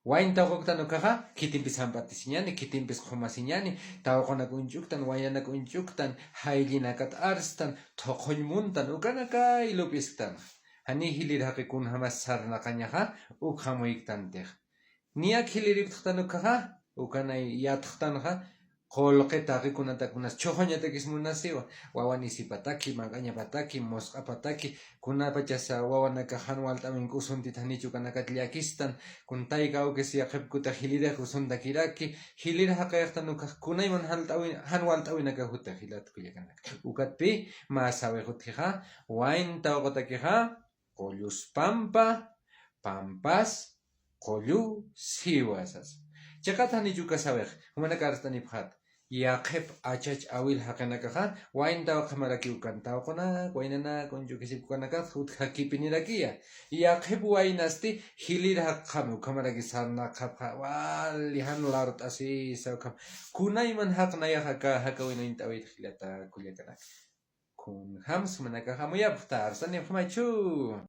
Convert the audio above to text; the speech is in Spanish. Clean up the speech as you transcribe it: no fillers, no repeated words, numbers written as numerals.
Wain tawagtan ukaha, kitimpis hampatisiñani, kitimpis qumasiñani, tawaqanakunchuktan, wayanakunchuktan, haylinakat arstan, toqollmuntan, ukanaka ilupistan. Hani hilirhaqikun hamas sarnaqañaqa, ukhamuyktantej. Niak hiliriptqtan ukaha, ukanay yatqtanqa, qolqeta qikunatakunas choqoñatakis munasiwa, wawanisipataki, maqañapataki, mosqapataki, kunapachasa wawanaka hanwaltamin kusuntitanichu kanakat llakistan, kuntayka ukis yaqipkuta hiliraq usuntakiraki, hilirhaqayaqtan ukaq kunayman hanwaltawinaka huta hilatkullakanaka. Ukatpi masawiqutqiqa, waynta uqutakiqa, qolluspampa, pampas, qollu siwasas. Chaqatani yuka sawiq, humanaka arstanipqat. Yaqip achach awil haqanakaqa, waynta uqamaraki ukantawquna, waynana kunchukisipqanaka, hutkakipinirakiya. Yaqip waynasti, hilirhaqami uqamaraki sarnaqapqa, wali hanlarut asi sawqam. Kunayman haqnayaqa haqawinaynta awil hilata kullakanaka. Kun hams manaka hamuyapqta arsanipqmachu.